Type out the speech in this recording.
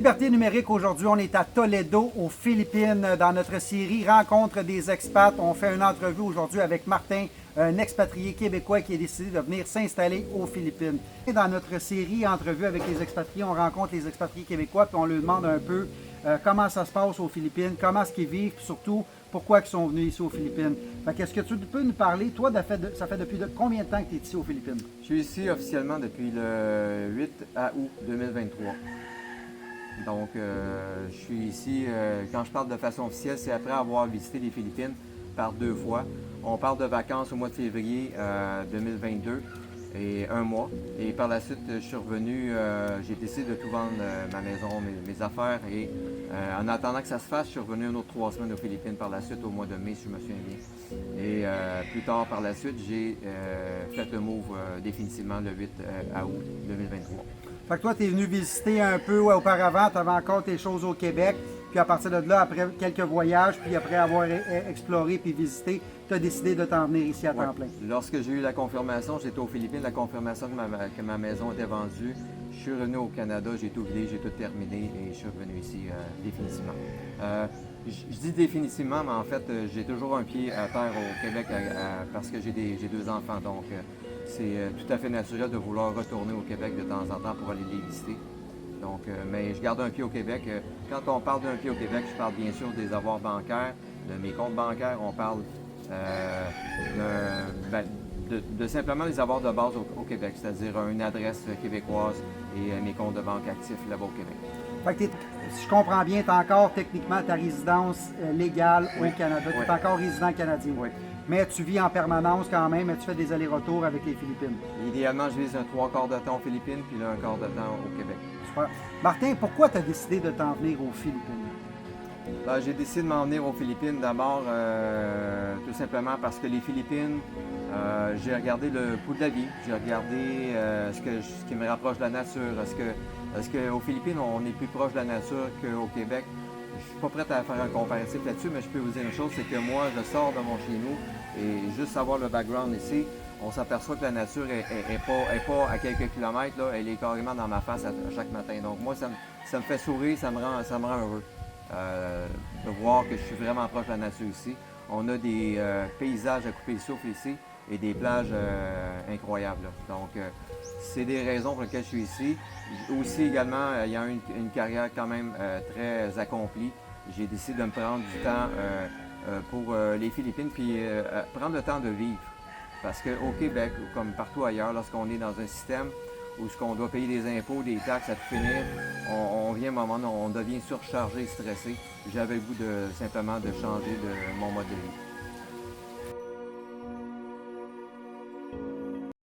Liberté numérique, aujourd'hui, on est à Toledo, aux Philippines, dans notre série Rencontre des expats. On fait une entrevue aujourd'hui avec Martin, un expatrié québécois qui a décidé de venir s'installer aux Philippines. Et dans notre série Entrevue avec les expatriés, on rencontre les expatriés québécois puis on leur demande un peu comment ça se passe aux Philippines, comment est-ce qu'ils vivent, puis surtout pourquoi ils sont venus ici aux Philippines. Est-ce que tu peux nous parler, toi, ça fait depuis combien de temps que tu es ici aux Philippines? Je suis ici officiellement depuis le 8 août 2023. Donc, je suis ici, quand je parle de façon officielle, c'est après avoir visité les Philippines par 2 fois. On part de vacances au mois de février 2022 et un mois. Et par la suite, je suis revenu, j'ai décidé de tout vendre, ma maison, mes affaires. Et en attendant que ça se fasse, je suis revenu une autre 3 semaines aux Philippines par la suite, au mois de mai, si je me souviens bien. Et plus tard, par la suite, j'ai fait le move définitivement le 8 août 2023. Fait que toi, tu es venu visiter un peu auparavant, tu avais encore tes choses au Québec, puis à partir de là, après quelques voyages, puis après avoir exploré puis visité, tu as décidé de t'en venir ici à temps plein. Lorsque j'ai eu la confirmation, j'étais aux Philippines, la confirmation que ma maison était vendue, je suis revenu au Canada, j'ai tout vidé, j'ai tout terminé et je suis revenu ici définitivement. Je dis définitivement, mais en fait, j'ai toujours un pied à terre au Québec parce que j'ai 2 enfants, donc c'est tout à fait naturel de vouloir retourner au Québec de temps en temps pour aller les visiter. Donc, mais je garde un pied au Québec. Quand on parle d'un pied au Québec, je parle bien sûr des avoirs bancaires, de mes comptes bancaires. On parle de simplement les avoirs de base au Québec, c'est-à-dire une adresse québécoise et mes comptes de banque actifs là-bas au Québec. Fait que si je comprends bien, tu as encore techniquement ta résidence légale au Canada. Tu es encore résident canadien. Oui. Mais tu vis en permanence quand même et tu fais des allers-retours avec les Philippines. Idéalement, je vise un 3/4 de temps aux Philippines, puis là, un quart de temps au Québec. Super. Martin, pourquoi tu as décidé de t'en venir aux Philippines? J'ai décidé de m'en venir aux Philippines d'abord tout simplement parce que les Philippines, j'ai regardé le coût de la vie, j'ai regardé ce qui me rapproche de la nature. Est-ce qu'aux Philippines, on est plus proche de la nature qu'au Québec? Je suis pas prêt à faire un comparatif là-dessus, mais je peux vous dire une chose, c'est que moi, je sors de mon chez nous et juste savoir le background ici, on s'aperçoit que la nature est pas à quelques kilomètres, là, elle est carrément dans ma face à chaque matin. Donc moi, ça me fait sourire, ça me rend heureux de voir que je suis vraiment proche de la nature ici. On a des paysages à couper le souffle ici et des plages incroyables. Là. Donc, c'est des raisons pour lesquelles je suis ici. Aussi également, il y a une carrière quand même très accomplie. J'ai décidé de me prendre du temps pour les Philippines, puis prendre le temps de vivre. Parce qu'au Québec, comme partout ailleurs, lorsqu'on est dans un système où ce qu'on doit payer des impôts, des taxes à tout finir, on vient un moment, on devient surchargé, stressé. J'avais le goût simplement de changer de mon mode de vie.